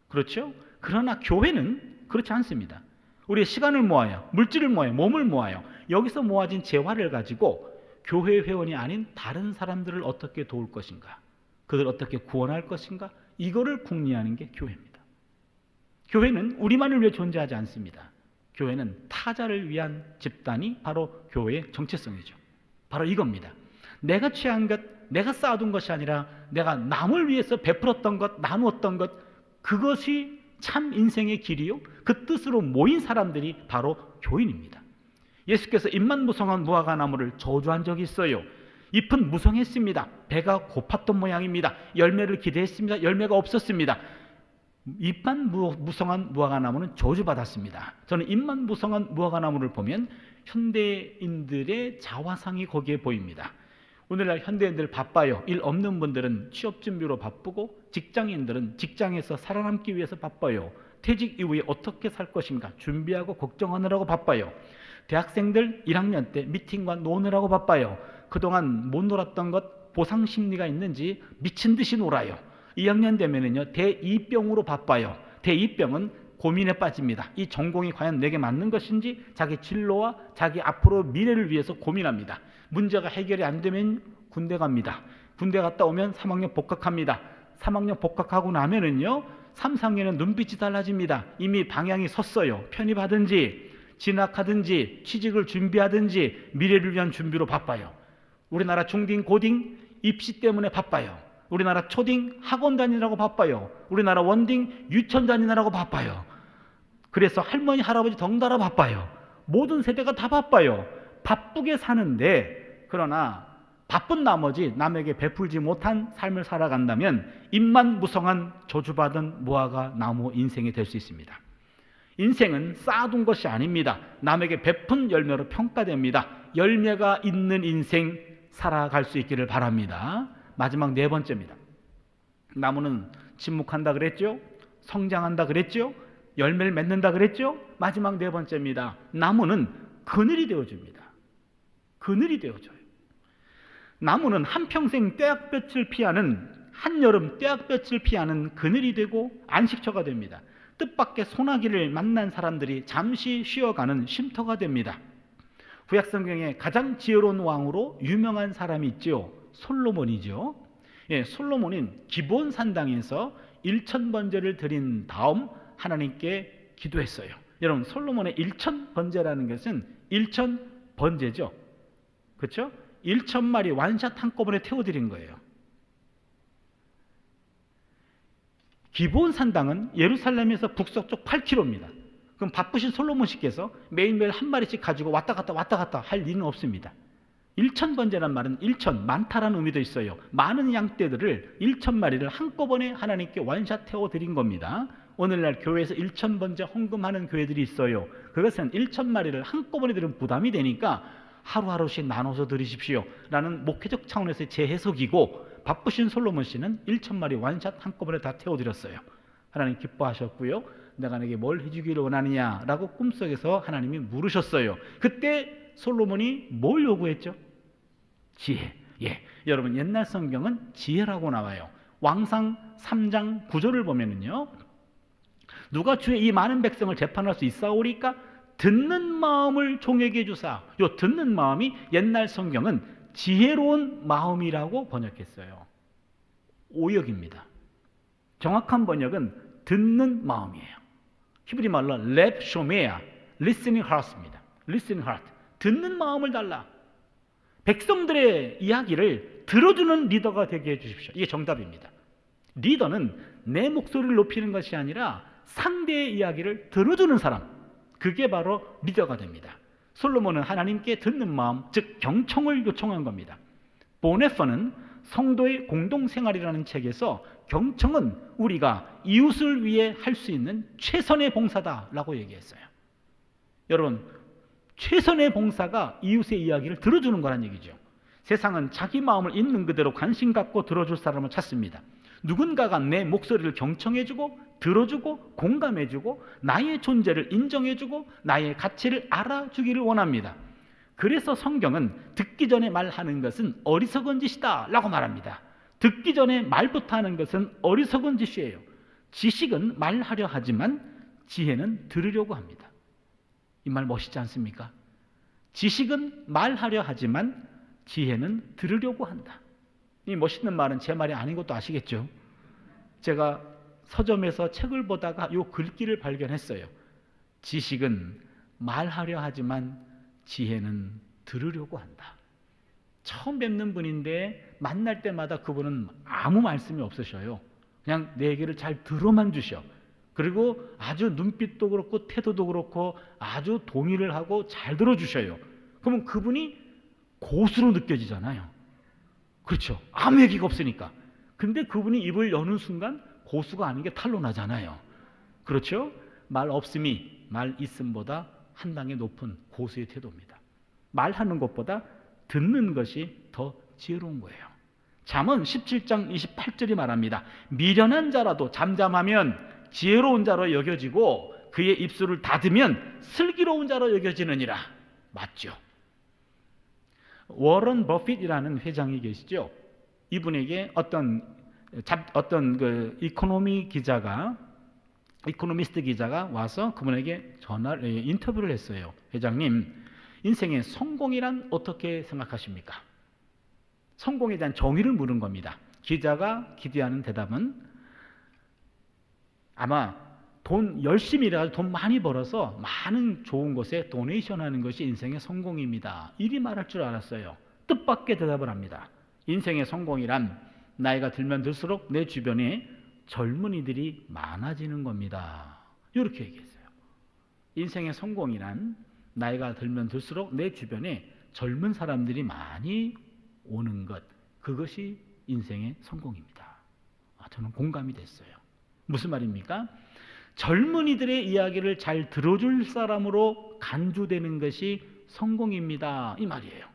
그렇죠? 그러나 교회는 그렇지 않습니다. 우리의 시간을 모아요. 물질을 모아요. 몸을 모아요. 여기서 모아진 재화를 가지고 교회 회원이 아닌 다른 사람들을 어떻게 도울 것인가, 그들을 어떻게 구원할 것인가, 이거를 궁리하는 게 교회입니다. 교회는 우리만을 위해 존재하지 않습니다. 교회는 타자를 위한 집단이 바로 교회의 정체성이죠. 바로 이겁니다. 내가 취한 것, 내가 쌓아둔 것이 아니라 내가 남을 위해서 베풀었던 것, 나누었던 것, 그것이 참 인생의 길이요. 그 뜻으로 모인 사람들이 바로 교인입니다. 예수께서 잎만 무성한 무화과 나무를 저주한 적이 있어요. 잎은 무성했습니다. 배가 고팠던 모양입니다. 열매를 기대했습니다. 열매가 없었습니다. 잎만 무성한 무화과 나무는 저주받았습니다. 저는 잎만 무성한 무화과 나무를 보면 현대인들의 자화상이 거기에 보입니다. 오늘날 현대인들 바빠요. 일 없는 분들은 취업 준비로 바쁘고 직장인들은 직장에서 살아남기 위해서 바빠요. 퇴직 이후에 어떻게 살 것인가 준비하고 걱정하느라고 바빠요. 대학생들 1학년 때 미팅과 노느라고 바빠요. 그동안 못 놀았던 것 보상 심리가 있는지 미친 듯이 놀아요. 2학년 되면은요 대2병으로 바빠요. 대2병은 고민에 빠집니다. 이 전공이 과연 내게 맞는 것인지 자기 진로와 자기 앞으로 미래를 위해서 고민합니다. 문제가 해결이 안 되면 군대 갑니다. 군대 갔다 오면 3학년 복학합니다. 3학년 복학하고 나면은요 3, 4학년은 눈빛이 달라집니다. 이미 방향이 섰어요. 편입하든지 진학하든지 취직을 준비하든지 미래를 위한 준비로 바빠요. 우리나라 중딩, 고딩 입시 때문에 바빠요. 우리나라 초딩 학원 다니느라고 바빠요. 우리나라 원딩 유치원 다니느라고 바빠요. 그래서 할머니, 할아버지 덩달아 바빠요. 모든 세대가 다 바빠요. 바쁘게 사는데 그러나 바쁜 나머지 남에게 베풀지 못한 삶을 살아간다면 잎만 무성한 저주받은 무화과 나무 인생이 될 수 있습니다. 인생은 쌓아둔 것이 아닙니다. 남에게 베푼 열매로 평가됩니다. 열매가 있는 인생 살아갈 수 있기를 바랍니다. 마지막 4번째입니다. 나무는 침묵한다 그랬죠? 성장한다 그랬죠? 열매를 맺는다 그랬죠? 마지막 4번째입니다. 나무는 그늘이 되어줍니다. 그늘이 되어줘요. 나무는 한평생 떼약볕을 피하는, 한여름 떼약볕을 피하는 그늘이 되고 안식처가 됩니다. 뜻밖의 소나기를 만난 사람들이 잠시 쉬어가는 쉼터가 됩니다. 구약성경에 가장 지혜로운 왕으로 유명한 사람이 있죠. 솔로몬이죠. 예, 솔로몬은 기브온산당에서 1000번제를 드린 다음 하나님께 기도했어요. 여러분, 솔로몬의 1000번제라는 것은 1000번제죠. 그렇죠? 1000마리 완샷 한꺼번에 태워드린 거예요. 기브온산당은 예루살렘에서 북서쪽 8km입니다. 그럼 바쁘신 솔로몬 씨께서 매일매일 한 마리씩 가지고 왔다 갔다 할 일은 없습니다. 1000번제란 말은 1000, 많다라는 의미도 있어요. 많은 양떼들을 1000마리를 한꺼번에 하나님께 완샷 태워드린 겁니다. 오늘날 교회에서 1000번제 헌금하는 교회들이 있어요. 그것은 1000마리를 한꺼번에 드리면 부담이 되니까 하루하루씩 나눠서 드리십시오 라는 목회적 차원에서의 재해석이고, 바쁘신 솔로몬 씨는 1000마리 완샷 한꺼번에 다 태워드렸어요. 하나님 기뻐하셨고요. 내가 내게 뭘 해주기를 원하느냐 라고 꿈속에서 하나님이 물으셨어요. 그때 솔로몬이 뭘 요구했죠? 지혜. 예, 여러분, 옛날 성경은 지혜라고 나와요. 왕상 3장 9절을 보면은요, 누가 주의 이 많은 백성을 재판할 수 있사오리까? 듣는 마음을 종에게 주사. 요 듣는 마음이 옛날 성경은 지혜로운 마음이라고 번역했어요. 오역입니다. 정확한 번역은 듣는 마음이에요. 히브리 말로 렙 쇼메야, listening heart입니다. listening heart, 듣는 마음을 달라. 백성들의 이야기를 들어주는 리더가 되게 해주십시오. 이게 정답입니다. 리더는 내 목소리를 높이는 것이 아니라 상대의 이야기를 들어주는 사람, 그게 바로 리더가 됩니다. 솔로몬은 하나님께 듣는 마음, 즉 경청을 요청한 겁니다. 보네퍼는 성도의 공동생활이라는 책에서 경청은 우리가 이웃을 위해 할 수 있는 최선의 봉사다라고 얘기했어요. 여러분, 최선의 봉사가 이웃의 이야기를 들어주는 거란 얘기죠. 세상은 자기 마음을 있는 그대로 관심 갖고 들어줄 사람을 찾습니다. 누군가가 내 목소리를 경청해주고 들어주고 공감해주고 나의 존재를 인정해주고 나의 가치를 알아주기를 원합니다. 그래서 성경은 듣기 전에 말하는 것은 어리석은 짓이다 라고 말합니다. 듣기 전에 말부터 하는 것은 어리석은 짓이에요. 지식은 말하려 하지만 지혜는 들으려고 합니다. 이 말 멋있지 않습니까? 지식은 말하려 하지만 지혜는 들으려고 한다. 이 멋있는 말은 제 말이 아닌 것도 아시겠죠? 제가 서점에서 책을 보다가 이 글귀를 발견했어요. 지식은 말하려 하지만 지혜는 들으려고 한다. 처음 뵙는 분인데 만날 때마다 그분은 아무 말씀이 없으셔요. 그냥 내 얘기를 잘 들어만 주셔. 그리고 아주 눈빛도 그렇고 태도도 그렇고 아주 동의를 하고 잘 들어주셔요. 그러면 그분이 고수로 느껴지잖아요. 그렇죠. 아무 얘기가 없으니까. 근데 그분이 입을 여는 순간 고수가 아닌 게 탄로 나잖아요. 그렇죠? 말 없음이 말 있음보다 한 단계 높은 고수의 태도입니다. 말하는 것보다 듣는 것이 더 지혜로운 거예요. 잠언 17장 28절이 말합니다. 미련한 자라도 잠잠하면 지혜로운 자로 여겨지고 그의 입술을 닫으면 슬기로운 자로 여겨지느니라. 맞죠? 워런 버핏이라는 회장이 계시죠. 이분에게 어떤 그 이코노미스트 기자가 와서 그분에게 인터뷰를 했어요. 회장님, 인생의 성공이란 어떻게 생각하십니까? 성공에 대한 정의를 물은 겁니다. 기자가 기대하는 대답은 아마 돈 열심히 일해서 돈 많이 벌어서 많은 좋은 곳에 도네이션 하는 것이 인생의 성공입니다. 이리 말할 줄 알았어요. 뜻밖의 대답을 합니다. 인생의 성공이란 나이가 들면 들수록 내 주변에 젊은이들이 많아지는 겁니다. 이렇게 얘기했어요. 인생의 성공이란 나이가 들면 들수록 내 주변에 젊은 사람들이 많이 오는 것, 그것이 인생의 성공입니다. 저는 공감이 됐어요. 무슨 말입니까? 젊은이들의 이야기를 잘 들어줄 사람으로 간주되는 것이 성공입니다. 이 말이에요.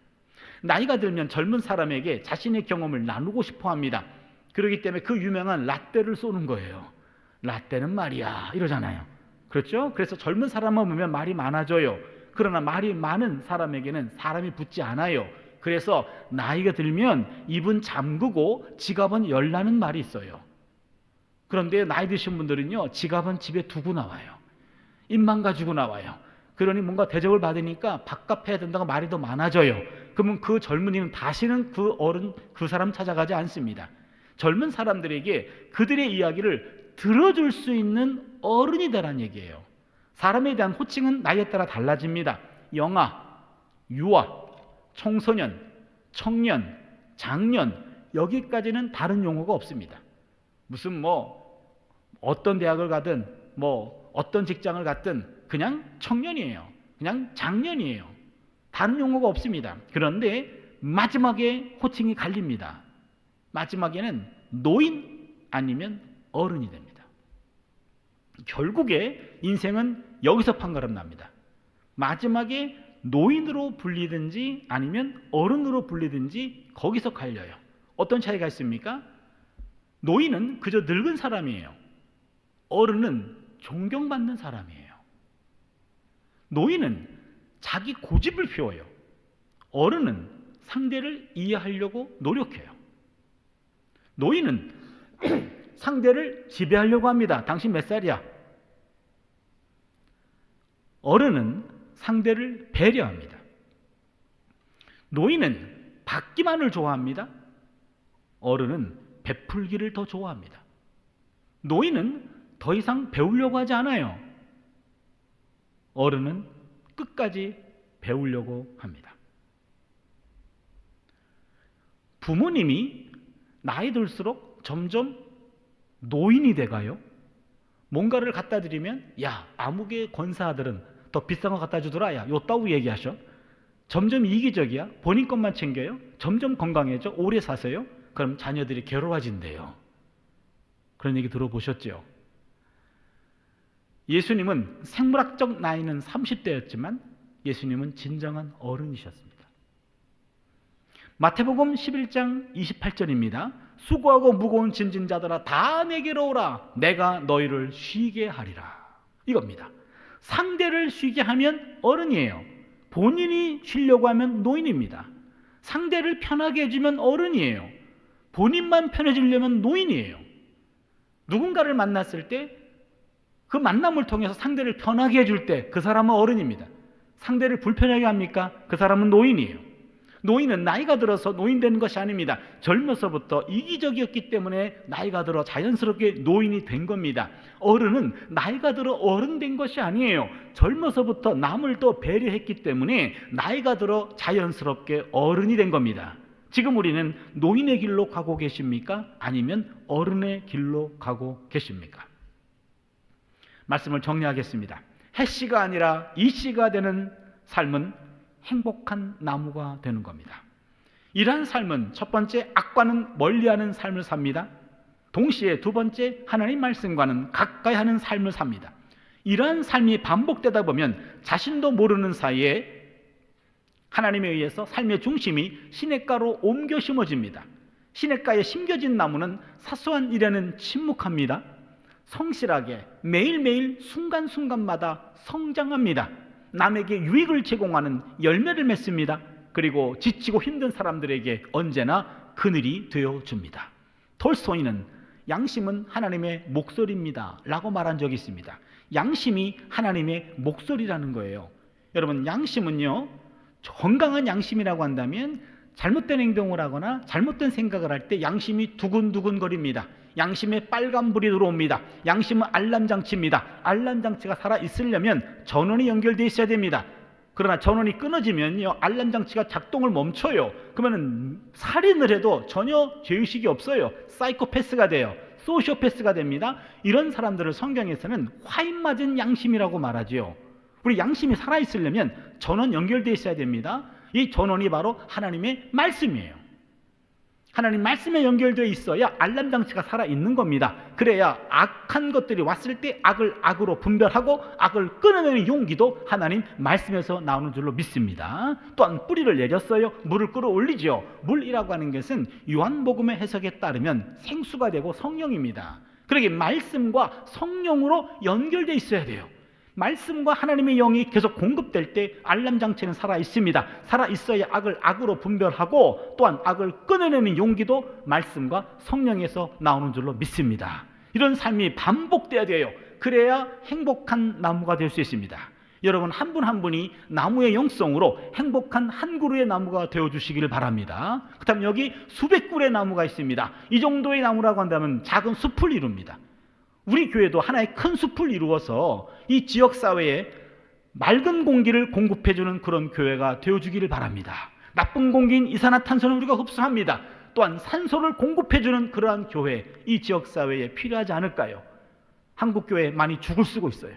나이가 들면 젊은 사람에게 자신의 경험을 나누고 싶어 합니다. 그렇기 때문에 그 유명한 라떼를 쏘는 거예요. 라떼는 말이야 이러잖아요. 그렇죠? 그래서 젊은 사람만 보면 말이 많아져요. 그러나 말이 많은 사람에게는 사람이 붙지 않아요. 그래서 나이가 들면 입은 잠그고 지갑은 열라는 말이 있어요. 그런데 나이 드신 분들은요, 지갑은 집에 두고 나와요. 입만 가지고 나와요. 그러니 뭔가 대접을 받으니까 밥값 해야 된다고 말이 더 많아져요. 그러면 그 젊은이는 다시는 그 어른, 그 사람 찾아가지 않습니다. 젊은 사람들에게 그들의 이야기를 들어줄 수 있는 어른이 되라는 얘기예요. 사람에 대한 호칭은 나이에 따라 달라집니다. 영아, 유아, 청소년, 청년, 장년, 여기까지는 다른 용어가 없습니다. 무슨 어떤 대학을 가든 어떤 직장을 갔든 그냥 청년이에요. 그냥 장년이에요. 다른 용어가 없습니다. 그런데 마지막에 호칭이 갈립니다. 마지막에는 노인 아니면 어른이 됩니다. 결국에 인생은 여기서 판가름 납니다. 마지막에 노인으로 불리든지 아니면 어른으로 불리든지 거기서 갈려요. 어떤 차이가 있습니까? 노인은 그저 늙은 사람이에요. 어른은 존경받는 사람이에요. 노인은 자기 고집을 피워요. 어른은 상대를 이해하려고 노력해요. 노인은 상대를 지배하려고 합니다. 당신 몇 살이야? 어른은 상대를 배려합니다. 노인은 받기만을 좋아합니다. 어른은 베풀기를 더 좋아합니다. 노인은 더 이상 배우려고 하지 않아요. 어른은 끝까지 배우려고 합니다. 부모님이 나이 들수록 점점 노인이 돼가요. 뭔가를 갖다 드리면 야, 아무개 권사들은 더 비싼 거 갖다 주더라. 야, 요따구 얘기하셔. 점점 이기적이야. 본인 것만 챙겨요. 점점 건강해져. 오래 사세요. 그럼 자녀들이 괴로워진대요. 그런 얘기 들어보셨죠? 예수님은 생물학적 나이는 30대였지만 예수님은 진정한 어른이셨습니다. 마태복음 11장 28절입니다. 수고하고 무거운 짐진 자들아 다 내게로 오라. 내가 너희를 쉬게 하리라. 이겁니다. 상대를 쉬게 하면 어른이에요. 본인이 쉬려고 하면 노인입니다. 상대를 편하게 해주면 어른이에요. 본인만 편해지려면 노인이에요. 누군가를 만났을 때 그 만남을 통해서 상대를 편하게 해줄 때 그 사람은 어른입니다. 상대를 불편하게 합니까? 그 사람은 노인이에요. 노인은 나이가 들어서 노인 되는 것이 아닙니다. 젊어서부터 이기적이었기 때문에 나이가 들어 자연스럽게 노인이 된 겁니다. 어른은 나이가 들어 어른 된 것이 아니에요. 젊어서부터 남을 더 배려했기 때문에 나이가 들어 자연스럽게 어른이 된 겁니다. 지금 우리는 노인의 길로 가고 계십니까? 아니면 어른의 길로 가고 계십니까? 말씀을 정리하겠습니다. 해씨가 아니라 이씨가 되는 삶은 행복한 나무가 되는 겁니다. 이러한 삶은 첫 번째 악과는 멀리하는 삶을 삽니다. 동시에 두 번째 하나님 말씀과는 가까이 하는 삶을 삽니다. 이러한 삶이 반복되다 보면 자신도 모르는 사이에 하나님에 의해서 삶의 중심이 시냇가로 옮겨 심어집니다. 시냇가에 심겨진 나무는 사소한 일에는 침묵합니다. 성실하게 매일매일 순간순간마다 성장합니다. 남에게 유익을 제공하는 열매를 맺습니다. 그리고 지치고 힘든 사람들에게 언제나 그늘이 되어줍니다. 톨스토이는 양심은 하나님의 목소리입니다 라고 말한 적이 있습니다. 양심이 하나님의 목소리라는 거예요. 여러분, 양심은요, 건강한 양심이라고 한다면 잘못된 행동을 하거나 잘못된 생각을 할 때 양심이 두근두근거립니다. 양심에 빨간불이 들어옵니다. 양심은 알람장치입니다. 알람장치가 살아있으려면 전원이 연결되어 있어야 됩니다. 그러나 전원이 끊어지면요, 알람장치가 작동을 멈춰요. 그러면 살인을 해도 전혀 죄의식이 없어요. 사이코패스가 돼요. 소시오패스가 됩니다. 이런 사람들을 성경에서는 화인 맞은 양심이라고 말하죠. 우리 양심이 살아있으려면 전원 연결되어 있어야 됩니다. 이 전원이 바로 하나님의 말씀이에요. 하나님 말씀에 연결되어 있어야 알람 장치가 살아있는 겁니다. 그래야 악한 것들이 왔을 때 악을 악으로 분별하고 악을 끊어내는 용기도 하나님 말씀에서 나오는 줄로 믿습니다. 또한 뿌리를 내렸어요. 물을 끌어올리죠. 물이라고 하는 것은 요한복음의 해석에 따르면 생수가 되고 성령입니다. 그러기에 말씀과 성령으로 연결되어 있어야 돼요. 말씀과 하나님의 영이 계속 공급될 때 알람장치는 살아있습니다. 살아있어야 악을 악으로 분별하고 또한 악을 끊어내는 용기도 말씀과 성령에서 나오는 줄로 믿습니다. 이런 삶이 반복돼야 돼요. 그래야 행복한 나무가 될 수 있습니다. 여러분 한 분 한 분이 나무의 영성으로 행복한 한 그루의 나무가 되어주시기를 바랍니다. 그렇다면 여기 수백 그루의 나무가 있습니다. 이 정도의 나무라고 한다면 작은 숲을 이룹니다. 우리 교회도 하나의 큰 숲을 이루어서 이 지역사회에 맑은 공기를 공급해주는 그런 교회가 되어주기를 바랍니다. 나쁜 공기인 이산화탄소는 우리가 흡수합니다. 또한 산소를 공급해주는 그러한 교회, 이 지역사회에 필요하지 않을까요? 한국교회 많이 죽을 쓰고 있어요.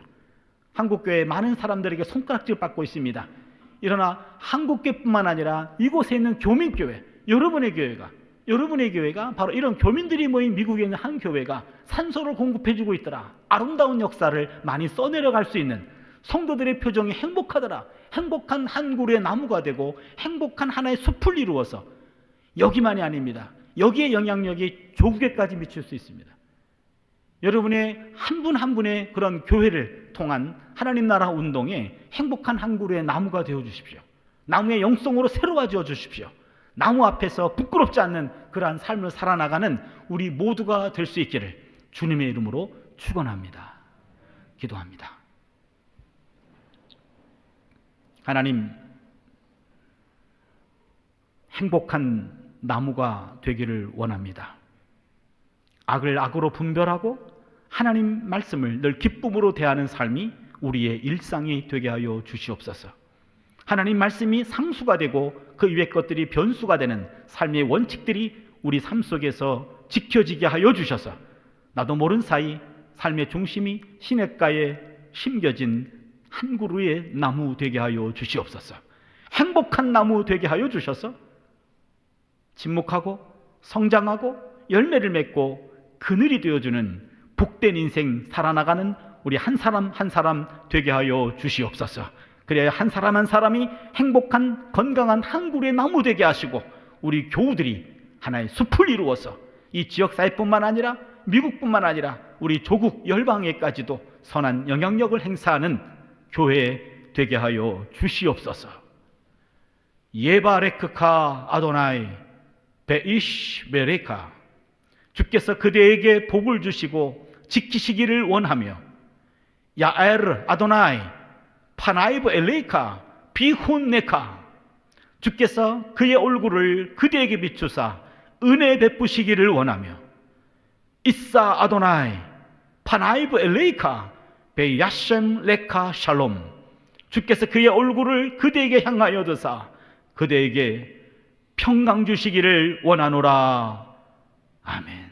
한국교회 많은 사람들에게 손가락질 받고 있습니다. 그러나 한국교회뿐만 아니라 이곳에 있는 교민교회, 여러분의 교회가 바로 이런 교민들이 모인 미국에 있는 한 교회가 산소를 공급해주고 있더라. 아름다운 역사를 많이 써내려갈 수 있는 성도들의 표정이 행복하더라. 행복한 한 그루의 나무가 되고 행복한 하나의 숲을 이루어서 여기만이 아닙니다. 여기에 영향력이 조국에까지 미칠 수 있습니다. 여러분의 한 분 한 분의 그런 교회를 통한 하나님 나라 운동에 행복한 한 그루의 나무가 되어 주십시오. 나무의 영성으로 새로워져 주십시오. 나무 앞에서 부끄럽지 않는 그러한 삶을 살아나가는 우리 모두가 될 수 있기를 주님의 이름으로 축원합니다. 기도합니다. 하나님, 행복한 나무가 되기를 원합니다. 악을 악으로 분별하고 하나님 말씀을 늘 기쁨으로 대하는 삶이 우리의 일상이 되게 하여 주시옵소서. 하나님 말씀이 상수가 되고 그 이외의 것들이 변수가 되는 삶의 원칙들이 우리 삶 속에서 지켜지게 하여 주셔서 나도 모른 사이 삶의 중심이 시냇가에 심겨진 한 그루의 나무 되게 하여 주시옵소서. 행복한 나무 되게 하여 주셔서 침묵하고 성장하고 열매를 맺고 그늘이 되어주는 복된 인생 살아나가는 우리 한 사람 한 사람 되게 하여 주시옵소서. 그래야 한 사람 한 사람이 행복한 건강한 한 그루의 나무 되게 하시고 우리 교우들이 하나의 숲을 이루어서 이 지역사회뿐만 아니라 미국뿐만 아니라 우리 조국 열방에까지도 선한 영향력을 행사하는 교회 되게 하여 주시옵소서. 예바레크카 아도나이 베이시 베레카, 주께서 그대에게 복을 주시고 지키시기를 원하며 야에르 아도나이 파나이브 엘레이카 비훈네카, 주께서 그의 얼굴을 그대에게 비추사 은혜 베푸시기를 원하며 이사 아도나이 파나이브 엘레이카 베야셈 레카 샬롬, 주께서 그의 얼굴을 그대에게 향하여 드사 그대에게 평강 주시기를 원하노라. 아멘.